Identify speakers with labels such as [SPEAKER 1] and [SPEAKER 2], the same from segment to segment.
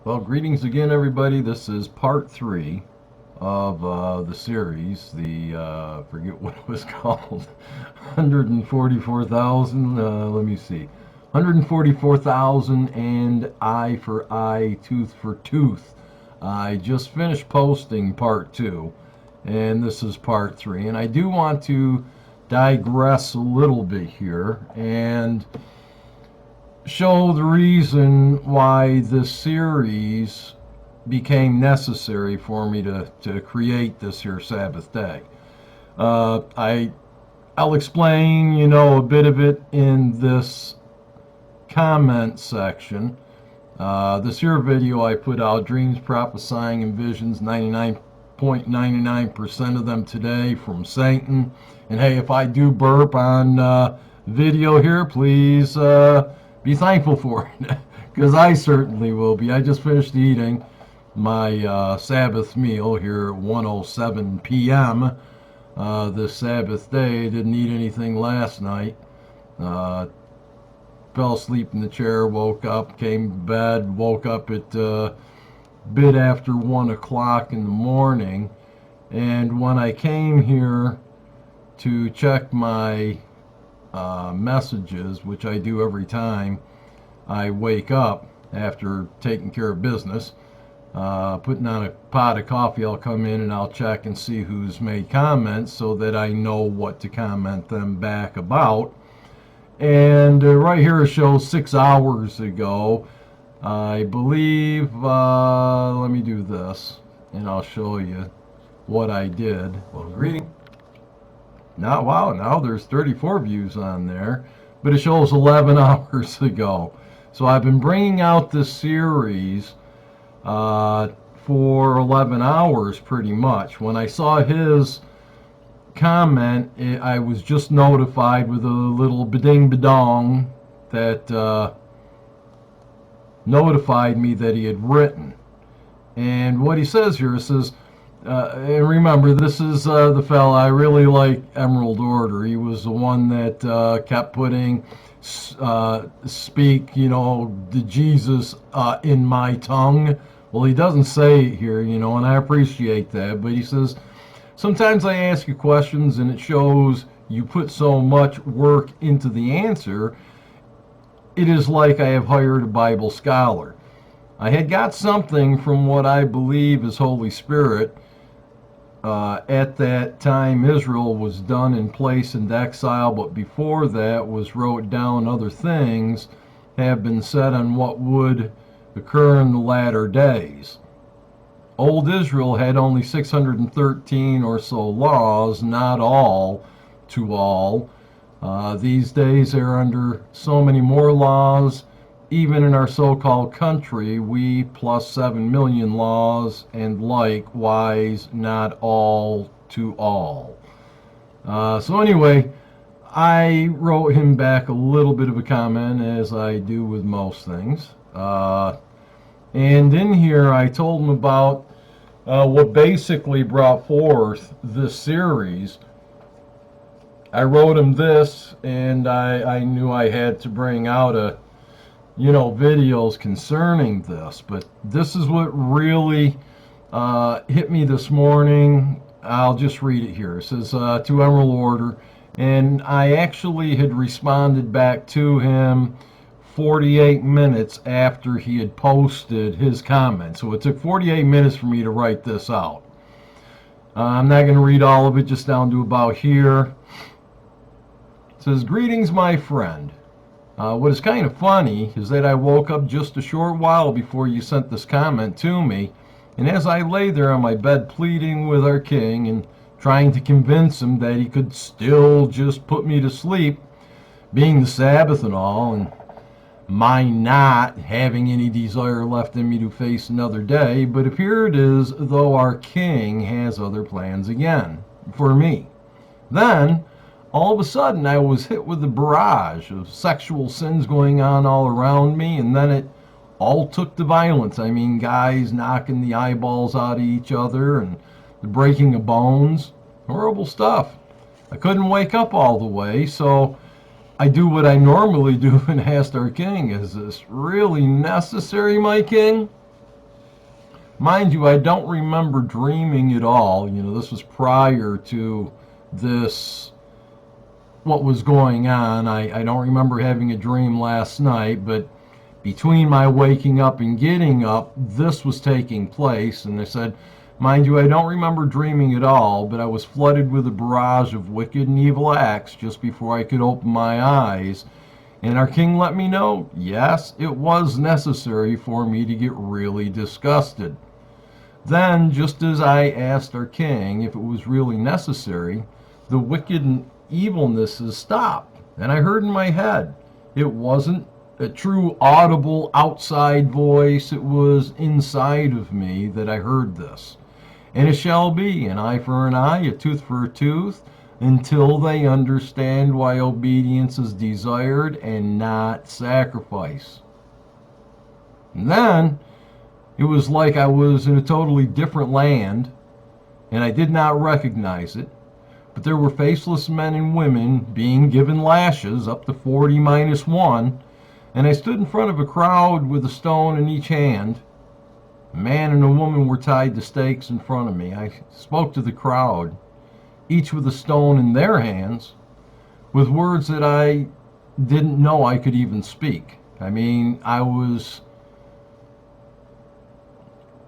[SPEAKER 1] Well, greetings again, everybody. This is part three of the series. Forget what it was called. 144,000. Let me see. 144,000 and eye for eye, tooth for tooth. I just finished posting part two, and this is part three. And I do want to digress a little bit here and show the reason why this series became necessary for me to create this here Sabbath day. I'll explain, a bit of it in this comment section. This here video I put out, dreams, prophesying, and visions, 99.99% of them today from Satan. And hey, if I do burp on video here, please be thankful for it, because I certainly will be. I just finished eating my Sabbath meal here at 1:07 p.m. This Sabbath day. Didn't eat anything last night. Uh, Fell asleep in the chair, woke up, came to bed, woke up at bit after 1 o'clock in the morning. And when I came here to check my messages, which I do every time I wake up after taking care of business, putting on a pot of coffee, I'll come in and I'll check and see who's made comments so that I know what to comment them back about. And right here it shows 6 hours ago. I believe, let me do this and I'll show you what I did. Well, greeting. Now, wow, now there's 34 views on there, but it shows 11 hours ago. So I've been bringing out this series for 11 hours pretty much. When I saw his comment, I was just notified with a little beding bedong that notified me that he had written. And what he says here, it says, and remember, this is the fella I really like, Emerald Order. He was the one that kept putting speak, the Jesus in my tongue. Well, he doesn't say it here, and I appreciate that. But he says, sometimes I ask you questions and it shows you put so much work into the answer. It is like I have hired a Bible scholar. I had got something from what I believe is Holy Spirit. At that time, Israel was done in place and exile, but before that was wrote down other things have been said on what would occur in the latter days. Old Israel had only 613 or so laws, not all to all. These days they're under so many more laws. Even in our so-called country, we plus 7 million laws, and likewise not all to all. So anyway, I wrote him back a little bit of a comment, as I do with most things. And in here I told him about what basically brought forth this series. I wrote him this, and I knew I had to bring out videos concerning this, but this is what really hit me this morning. I'll just read it here. It says, to Emerald Order, and I actually had responded back to him 48 minutes after he had posted his comment. So it took 48 minutes for me to write this out. I'm not going to read all of it, just down to about here. It says, greetings, my friend. What is kind of funny is that I woke up just a short while before you sent this comment to me, and as I lay there on my bed pleading with our king and trying to convince him that he could still just put me to sleep, being the Sabbath and all, and my not having any desire left in me to face another day, but here it is, though our king has other plans again for me. Then all of a sudden I was hit with a barrage of sexual sins going on all around me, and then it all took to violence. I mean, guys knocking the eyeballs out of each other and the breaking of bones. Horrible stuff. I couldn't wake up all the way, so I do what I normally do and asked our king, is this really necessary, my king? Mind you, I don't remember dreaming at all. This was prior to this, what was going on. I don't remember having a dream last night, but between my waking up and getting up, this was taking place. And I said, mind you, I don't remember dreaming at all, but I was flooded with a barrage of wicked and evil acts just before I could open my eyes. And our king let me know, yes, it was necessary for me to get really disgusted. Then, just as I asked our king if it was really necessary, the wicked and evilnesses stopped. And I heard in my head, it wasn't a true audible outside voice, it was inside of me that I heard this. And it shall be an eye for an eye, a tooth for a tooth, until they understand why obedience is desired and not sacrifice. And then it was like I was in a totally different land, and I did not recognize it. But there were faceless men and women being given lashes up to 40 minus 1, and I stood in front of a crowd with a stone in each hand. A man and a woman were tied to stakes in front of me. I spoke to the crowd, each with a stone in their hands, with words that I didn't know I could even speak. I was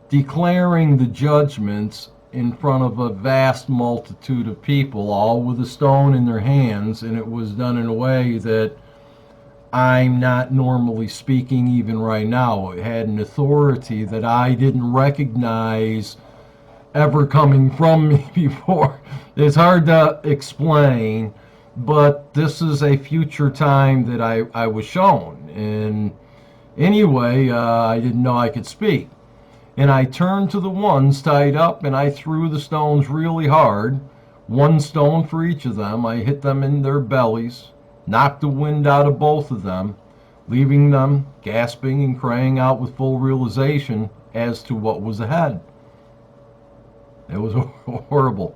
[SPEAKER 1] declaring the judgments in front of a vast multitude of people, all with a stone in their hands, and it was done in a way that I'm not normally speaking even right now. It had an authority that I didn't recognize ever coming from me before. It's hard to explain, but this is a future time that I was shown. And anyway, I didn't know I could speak. And I turned to the ones tied up and I threw the stones really hard. One stone for each of them. I hit them in their bellies, knocked the wind out of both of them, leaving them gasping and crying out with full realization as to what was ahead. It was horrible.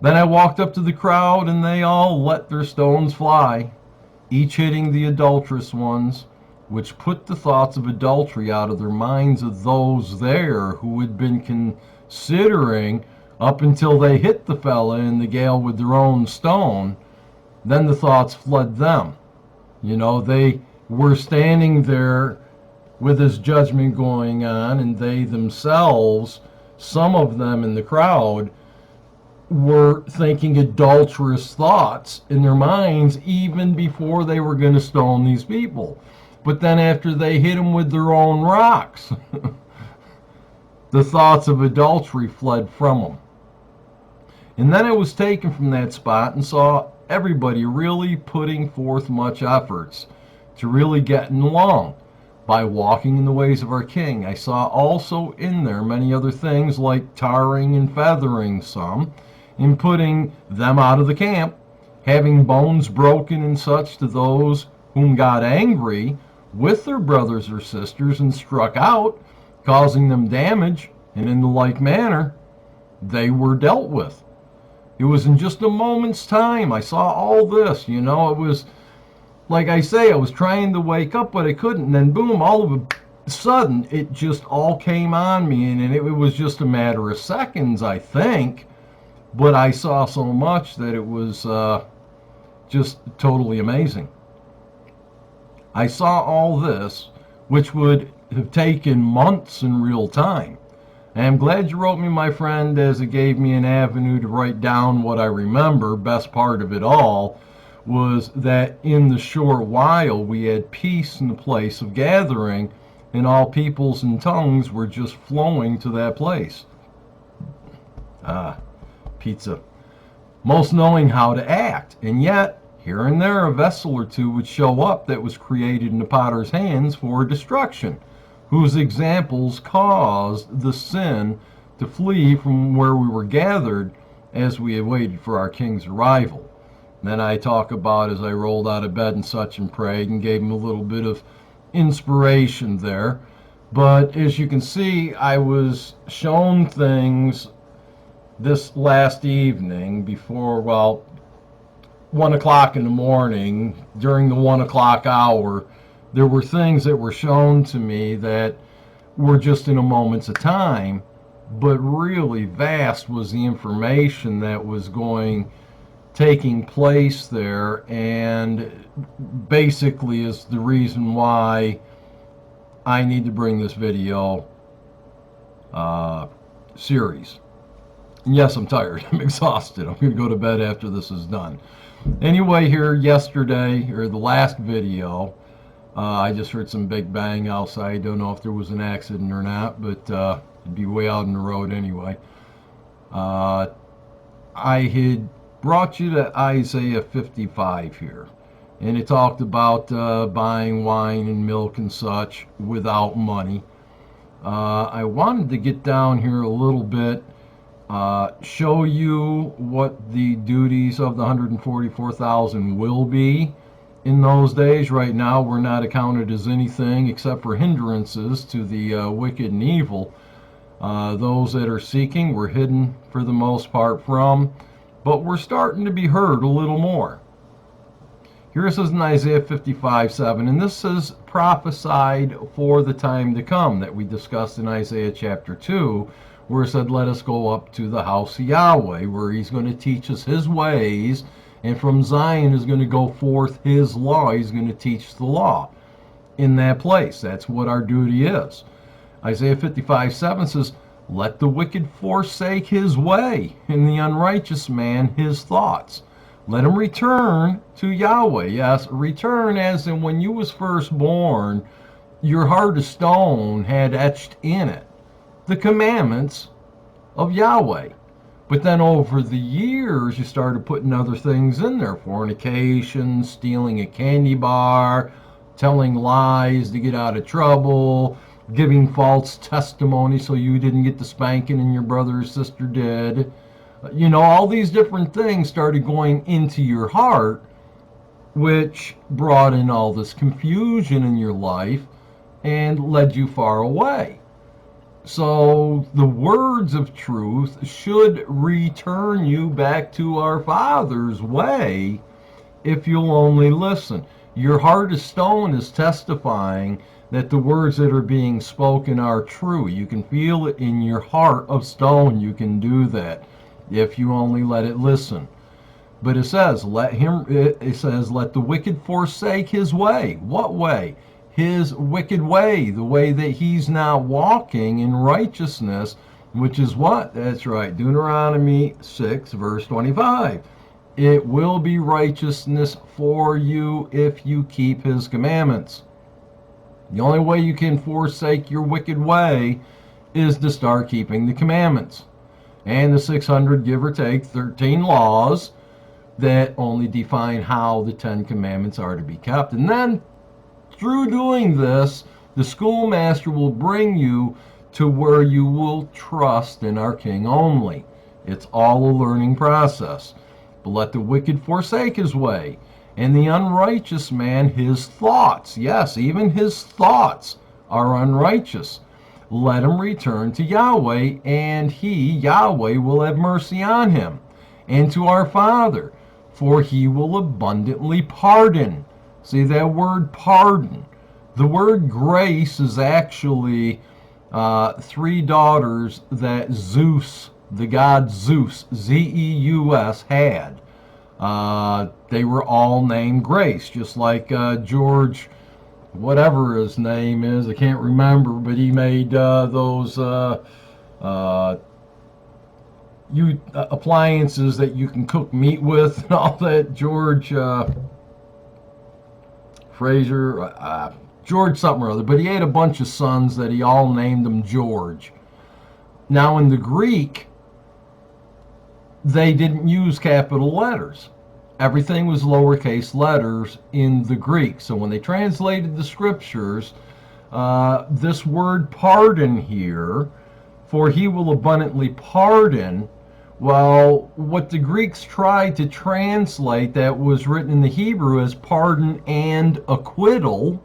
[SPEAKER 1] Then I walked up to the crowd and they all let their stones fly, each hitting the adulterous ones, which put the thoughts of adultery out of their minds of those there who had been considering up until they hit the fella in the gale with their own stone. Then the thoughts fled them. They were standing there with this judgment going on, and they themselves, some of them in the crowd, were thinking adulterous thoughts in their minds even before they were going to stone these people. But then after they hit them with their own rocks, the thoughts of adultery fled from them. And then I was taken from that spot and saw everybody really putting forth much efforts to really getting along by walking in the ways of our King. I saw also in there many other things like tarring and feathering some, and putting them out of the camp, having bones broken and such to those whom got angry with their brothers or sisters and struck out, causing them damage, and in the like manner they were dealt with. It was in just a moment's time I saw all this. It was like I say, I was trying to wake up but I couldn't, and then boom, all of a sudden it just all came on me, and it was just a matter of seconds, I think. But I saw so much that it was just totally amazing. I saw all this, which would have taken months in real time. And I'm glad you wrote me, my friend, as it gave me an avenue to write down what I remember. Best part of it all was that in the short while we had peace in the place of gathering, and all peoples and tongues were just flowing to that place. Pizza. Most knowing how to act, and yet here and there a vessel or two would show up that was created in the potter's hands for destruction, whose examples caused the sin to flee from where we were gathered as we awaited for our King's arrival. And then I talk about as I rolled out of bed and such and prayed and gave him a little bit of inspiration there. But as you can see, I was shown things this last evening before, 1 o'clock in the morning, during the 1 o'clock hour. There were things that were shown to me that were just in a moment's of time, but really vast was the information that was taking place there, and basically is the reason why I need to bring this video series. And yes, I'm tired. I'm exhausted. I'm going to go to bed after this is done. Anyway, here yesterday, or the last video, I just heard some big bang outside. Don't know if there was an accident or not, but it'd be way out on the road anyway. I had brought you to Isaiah 55 here, and it talked about buying wine and milk and such without money. I wanted to get down here a little bit, show you what the duties of the 144,000 will be in those days. Right now, we're not accounted as anything except for hindrances to the wicked and evil. Those that are seeking, we're hidden for the most part from, but we're starting to be heard a little more. Here it says in Isaiah 55:7, and this is prophesied for the time to come that we discussed in Isaiah chapter 2, where it said, let us go up to the house of Yahweh, where he's going to teach us his ways, and from Zion is going to go forth his law. He's going to teach the law in that place. That's what our duty is. Isaiah 55:7 says, let the wicked forsake his way, and the unrighteous man his thoughts. Let him return to Yahweh. Yes, return as in when you was first born, your heart of stone had etched in it the commandments of Yahweh. But then over the years, you started putting other things in there. Fornication, stealing a candy bar, telling lies to get out of trouble, giving false testimony so you didn't get the spanking and your brother or sister did. You know, all these different things started going into your heart, which brought in all this confusion in your life and led you far away. So the words of truth should return you back to our Father's way if you'll only listen. Your heart of stone is testifying that the words that are being spoken are true. You can feel it in your heart of stone. You can do that if you only let it listen. But it says, let the wicked forsake his way. What way? His wicked way, the way that he's now walking in righteousness, which is what? That's right, Deuteronomy 6, verse 25. It will be righteousness for you if you keep his commandments. The only way you can forsake your wicked way is to start keeping the commandments. And the 600, give or take, 13 laws that only define how the 10 commandments are to be kept. And then, through doing this, the schoolmaster will bring you to where you will trust in our King only. It's all a learning process. But let the wicked forsake his way, and the unrighteous man his thoughts. Yes, even his thoughts are unrighteous. Let him return to Yahweh, and he, Yahweh, will have mercy on him, and to our Father, for he will abundantly pardon. See that word pardon. The word grace is actually 3 daughters that Zeus, the god Zeus, Zeus, had. They were all named Grace, just like George, whatever his name is, I can't remember, but he made those appliances that you can cook meat with and all that. George Fraser, George something or other, but he had a bunch of sons that he all named them George. Now in the Greek, they didn't use capital letters. Everything was lowercase letters in the Greek. So when they translated the scriptures, this word pardon here, for he will abundantly pardon, well, what the Greeks tried to translate that was written in the Hebrew as pardon and acquittal,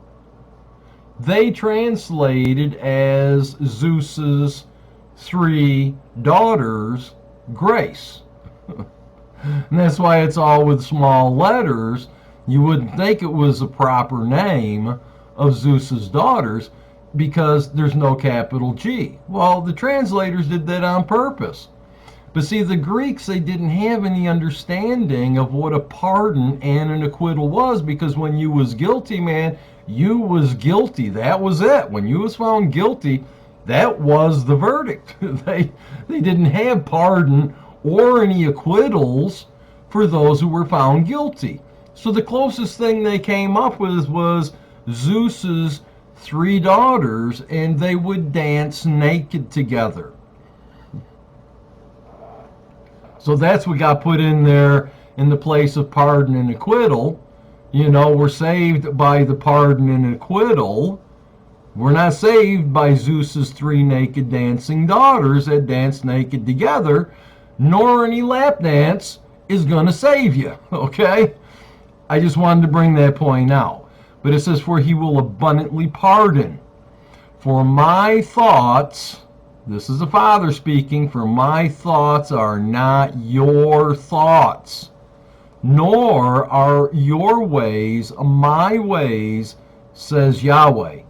[SPEAKER 1] they translated as Zeus's 3 daughters grace. And that's why it's all with small letters. You wouldn't think it was a proper name of Zeus's daughters. because there's no capital G. Well, the translators did that on purpose. But see, the Greeks, they didn't have any understanding of what a pardon and an acquittal was, because when you was guilty, man, you was guilty. That was it. When you was found guilty, that was the verdict. They didn't have pardon or any acquittals for those who were found guilty. So the closest thing they came up with was Zeus's 3 daughters, and they would dance naked together. So that's what got put in there in the place of pardon and acquittal. You know, we're saved by the pardon and acquittal. We're not saved by Zeus's 3 naked dancing daughters that dance naked together, nor any lap dance is going to save you, okay? I just wanted to bring that point out. But it says, for he will abundantly pardon. For my thoughts, this is the Father speaking, for my thoughts are not your thoughts, nor are your ways my ways, says Yahweh.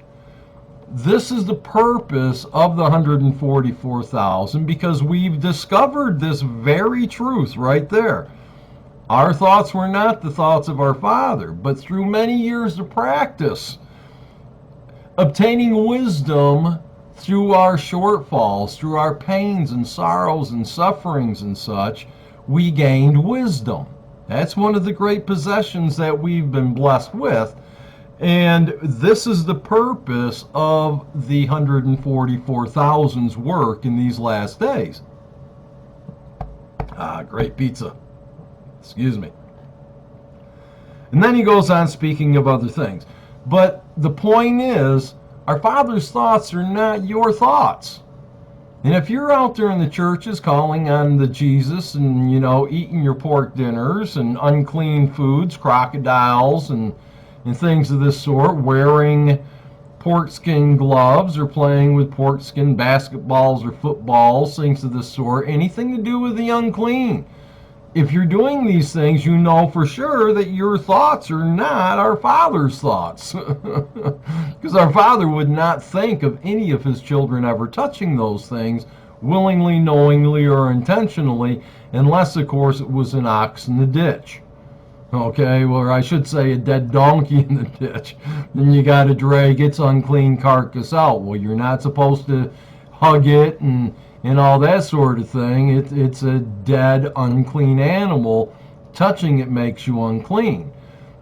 [SPEAKER 1] This is the purpose of the 144,000, because we've discovered this very truth right there. Our thoughts were not the thoughts of our Father, but through many years of practice, obtaining wisdom through our shortfalls, through our pains and sorrows and sufferings and such, we gained wisdom. That's one of the great possessions that we've been blessed with. And this is the purpose of the 144,000's work in these last days. Great pizza. Excuse me. And then he goes on speaking of other things. But the point is, our Father's thoughts are not your thoughts. And if you're out there in the churches calling on the Jesus and, you know, eating your pork dinners and unclean foods, crocodiles and things of this sort, wearing pork skin gloves or playing with pork skin basketballs or footballs, things of this sort, anything to do with the unclean. If you're doing these things, you know for sure that your thoughts are not our Father's thoughts. Because our Father would not think of any of his children ever touching those things, willingly, knowingly, or intentionally, unless, of course, it was an ox in the ditch. Okay, or I should say a dead donkey in the ditch. Then you got to drag its unclean carcass out. Well, you're not supposed to hug it and all that sort of thing. It's a dead, unclean animal. Touching it makes you unclean.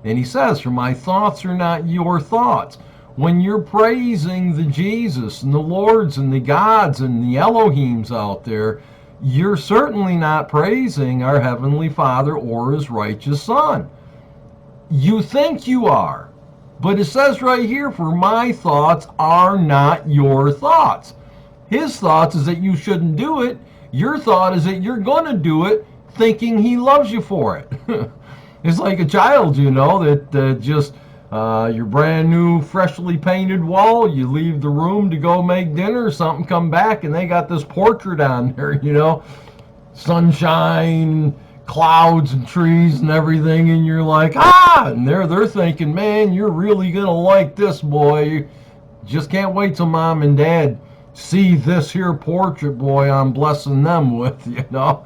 [SPEAKER 1] And he says, for my thoughts are not your thoughts. When you're praising the Jesus and the Lords and the gods and the Elohims out there, you're certainly not praising our Heavenly Father or his righteous Son. You think you are. But it says right here, for my thoughts are not your thoughts. His thoughts is that you shouldn't do it. Your thought is that you're going to do it thinking he loves you for it. It's like a child, you know, that just your brand new freshly painted wall, you leave the room to go make dinner or something, come back and they got this portrait on there, you know, sunshine, clouds and trees and everything, and you're like, and they're thinking, man, you're really going to like this, boy. Just can't wait till mom and dad see this here portrait, boy, I'm blessing them with, you know.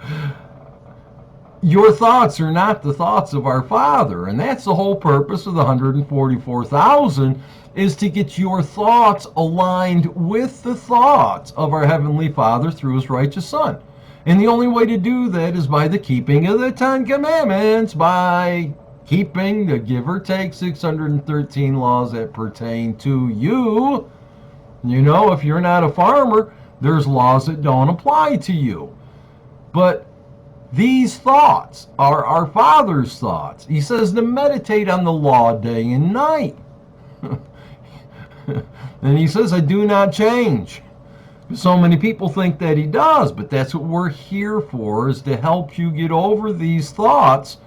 [SPEAKER 1] Your thoughts are not the thoughts of our Father, and that's the whole purpose of the 144,000, is to get your thoughts aligned with the thoughts of our Heavenly Father through his righteous Son. And the only way to do that is by the keeping of the 10 Commandments, by keeping the give or take 613 laws that pertain to you. You know, if you're not a farmer, there's laws that don't apply to you. But these thoughts are our Father's thoughts. He says to meditate on the law day and night. And he says, I do not change. So many people think that he does, but that's what we're here for, is to help you get over these thoughts.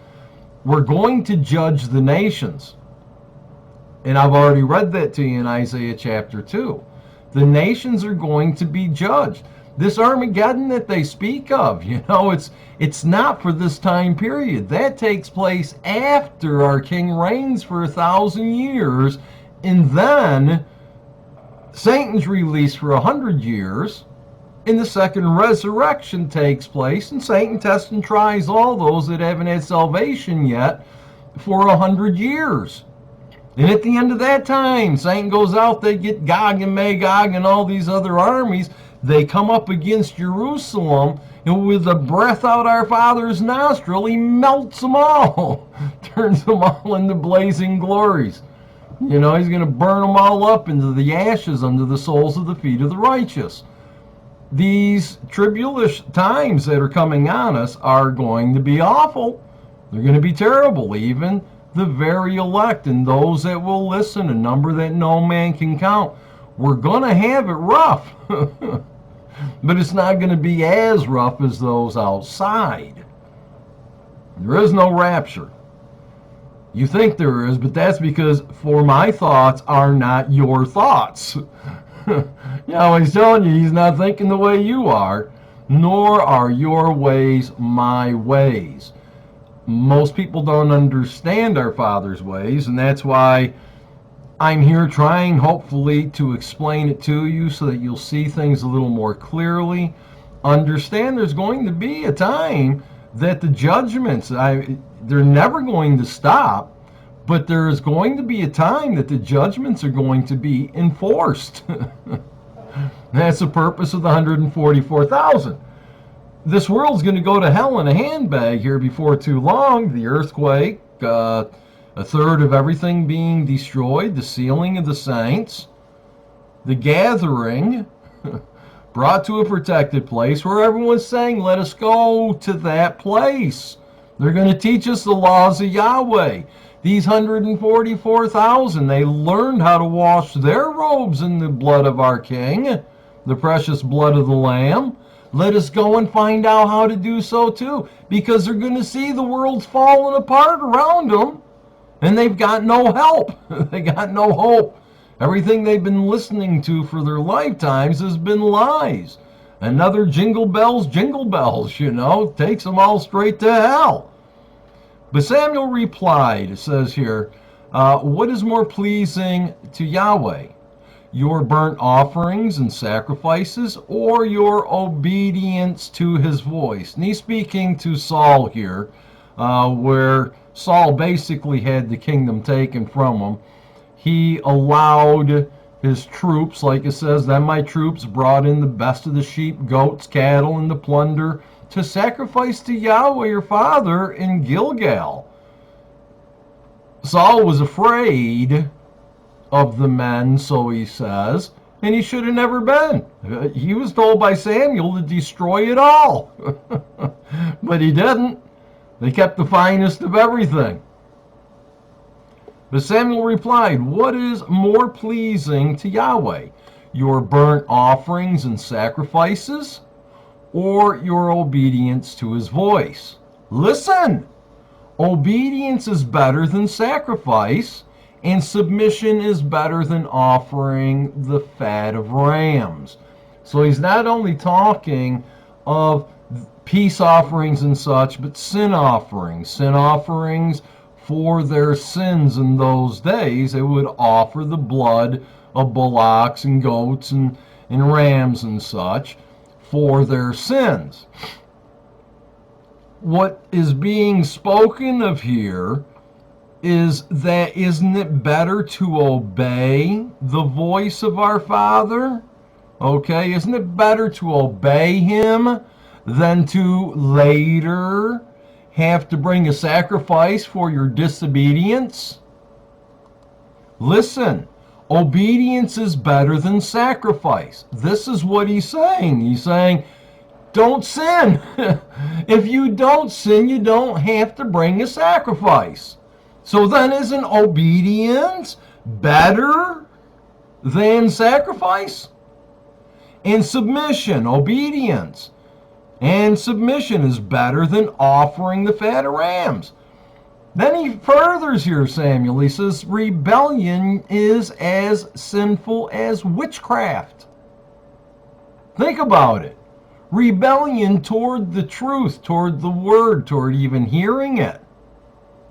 [SPEAKER 1] We're going to judge the nations. And I've already read that to you in Isaiah chapter 2. The nations are going to be judged. This Armageddon that they speak of, you know, it's not for this time period. That takes place after our king reigns for 1,000 years, and then Satan's released for 100 years, and the second resurrection takes place, and Satan tests and tries all those that haven't had salvation yet for 100 years. And at the end of that time, Satan goes out, they get Gog and Magog and all these other armies. They come up against Jerusalem, and with the breath out our Father's nostril, he melts them all, turns them all into blazing glories. You know, he's going to burn them all up into the ashes under the soles of the feet of the righteous. These tribulous times that are coming on us are going to be awful. They're going to be terrible. Even the very elect and those that will listen, a number that no man can count, we're going to have it rough. But it's not going to be as rough as those outside. There is no rapture. You think there is, but that's because for my thoughts are not your thoughts. He's telling you he's not thinking the way you are, nor are your ways my ways. Most people don't understand our Father's ways, and that's why I'm here trying, hopefully, to explain it to you so that you'll see things a little more clearly. Understand there's going to be a time that the judgments, they're never going to stop, but there is going to be a time that the judgments are going to be enforced. That's the purpose of the 144,000. This world's going to go to hell in a handbag here before too long. The earthquake, a third of everything being destroyed, the sealing of the saints, the gathering, brought to a protected place where everyone's saying, let us go to that place. They're going to teach us the laws of Yahweh. These 144,000, they learned how to wash their robes in the blood of our King, the precious blood of the Lamb. Let us go and find out how to do so too, because they're going to see the world's falling apart around them, and they've got no help. They got no hope. Everything they've been listening to for their lifetimes has been lies. Another jingle bells, takes them all straight to hell. But Samuel replied, it says here, what is more pleasing to Yahweh? Your burnt offerings and sacrifices, or your obedience to his voice? And he's speaking to Saul here, where Saul basically had the kingdom taken from him. He allowed his troops, like it says, then my troops brought in the best of the sheep, goats, cattle, and the plunder to sacrifice to Yahweh your father in Gilgal. Saul was afraid of the men, so he says, and he should have never been. He was told by Samuel to destroy it all. But he didn't. They kept the finest of everything. But Samuel replied, what is more pleasing to Yahweh? Your burnt offerings and sacrifices, or your obedience to his voice? Listen, obedience is better than sacrifice, and submission is better than offering the fat of rams. So he's not only talking of peace offerings and such, but sin offerings. Sin offerings for their sins in those days. They would offer the blood of bullocks and goats and rams and such for their sins. What is being spoken of here is that, isn't it better to obey the voice of our Father? Okay, isn't it better to obey him than to later have to bring a sacrifice for your disobedience? Listen, obedience is better than sacrifice. This is what he's saying. He's saying, don't sin. If you don't sin, you don't have to bring a sacrifice. So then isn't obedience better than sacrifice? And submission, obedience and submission is better than offering the fat of rams. Then he furthers here, Samuel. He says, rebellion is as sinful as witchcraft. Think about it. Rebellion toward the truth, toward the word, toward even hearing it,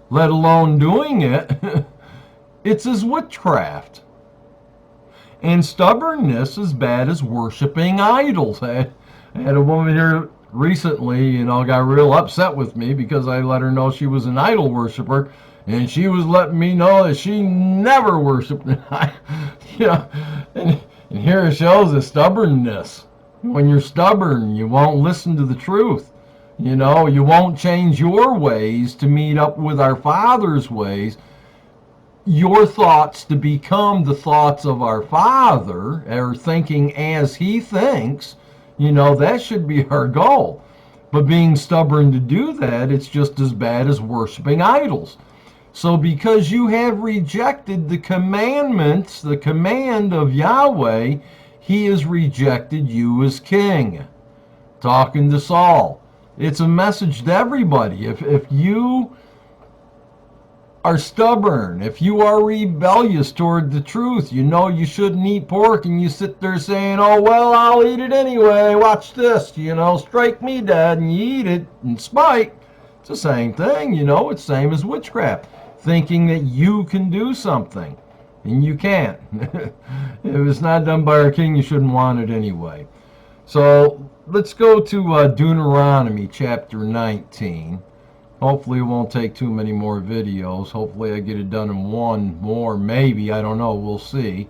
[SPEAKER 1] let alone doing it, it's as witchcraft. And stubbornness is bad as worshiping idols. I had a woman here recently, got real upset with me because I let her know she was an idol worshiper, and she was letting me know that she never worshipped an idol. And here it shows the stubbornness. When you're stubborn, you won't listen to the truth. You won't change your ways to meet up with our Father's ways. Your thoughts to become the thoughts of our Father, or thinking as He thinks, that should be our goal. But being stubborn to do that, it's just as bad as worshiping idols. So because you have rejected the commandments, the command of Yahweh, He has rejected you as king. Talking to Saul. It's a message to everybody. If you are stubborn, if you are rebellious toward the truth, you shouldn't eat pork, and you sit there saying, oh, well, I'll eat it anyway, watch this, strike me dead, and you eat it in spite. It's the same thing, it's the same as witchcraft, thinking that you can do something, and you can't. If it's not done by our king, you shouldn't want it anyway. So let's go to Deuteronomy chapter 19. Hopefully it won't take too many more videos. Hopefully I get it done in one more, maybe. I don't know. We'll see.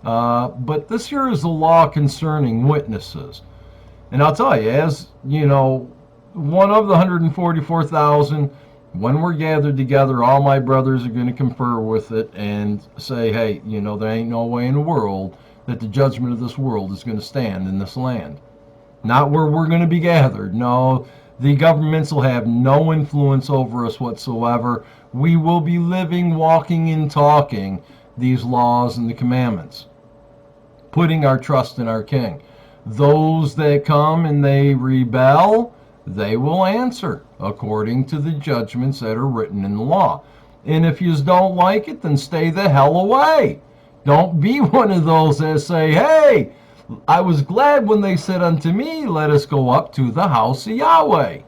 [SPEAKER 1] But this here is the law concerning witnesses. And I'll tell you, as, one of the 144,000, when we're gathered together, all my brothers are going to confer with it and say, hey, there ain't no way in the world that the judgment of this world is going to stand in this land. Not where we're going to be gathered. No, the governments will have no influence over us whatsoever. We will be living, walking, and talking these laws and the commandments, putting our trust in our King. Those that come and they rebel, they will answer according to the judgments that are written in the law. And if you don't like it, then stay the hell away. Don't be one of those that say, hey, I was glad when they said unto me, let us go up to the house of Yahweh,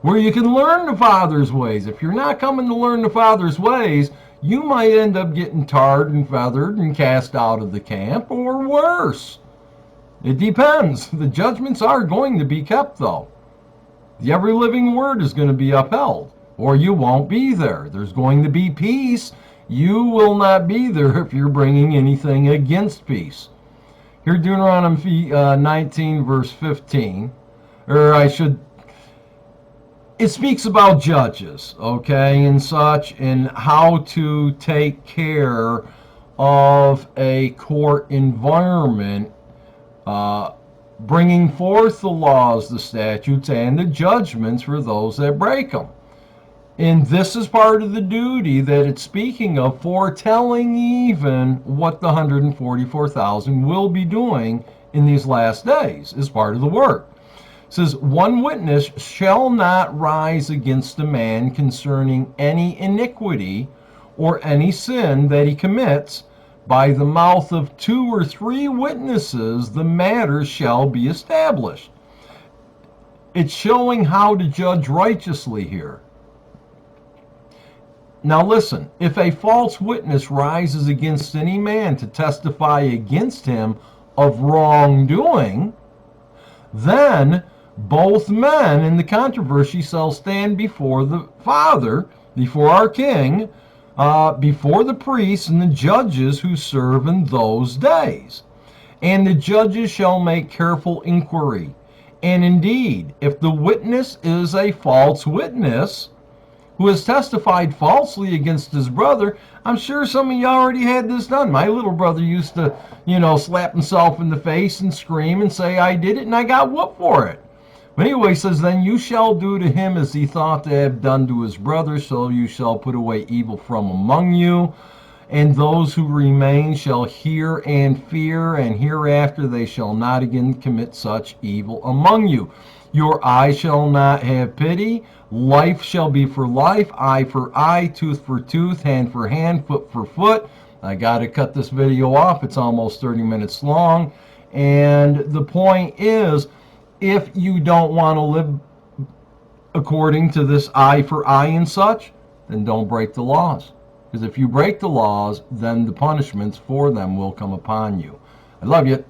[SPEAKER 1] where you can learn the Father's ways. If you're not coming to learn the Father's ways, you might end up getting tarred and feathered and cast out of the camp, or worse. It depends. The judgments are going to be kept, though. Every living word is going to be upheld, or you won't be there. There's going to be peace. You will not be there if you're bringing anything against peace. Here, Deuteronomy 19, verse 15, it speaks about judges, okay, and such, and how to take care of a court environment, bringing forth the laws, the statutes, and the judgments for those that break them. And this is part of the duty that it's speaking of, foretelling even what the 144,000 will be doing in these last days as part of the work. It says, one witness shall not rise against a man concerning any iniquity or any sin that he commits. By the mouth of 2 or 3 witnesses the matter shall be established. It's showing how to judge righteously here. Now listen, if a false witness rises against any man to testify against him of wrongdoing, then both men in the controversy shall stand before the Father, before our King, before the priests and the judges who serve in those days. And the judges shall make careful inquiry. And indeed, if the witness is a false witness, who has testified falsely against his brother, I'm sure some of you already had this done. My little brother used to, slap himself in the face and scream and say, I did it and I got whooped for it. But anyway, he says, then you shall do to him as he thought to have done to his brother, so you shall put away evil from among you. And those who remain shall hear and fear, and hereafter they shall not again commit such evil among you. Your eye shall not have pity. Life shall be for life, eye for eye, tooth for tooth, hand for hand, foot for foot. I got to cut this video off. It's almost 30 minutes long. And the point is, if you don't want to live according to this eye for eye and such, then don't break the laws. Because if you break the laws, then the punishments for them will come upon you. I love you.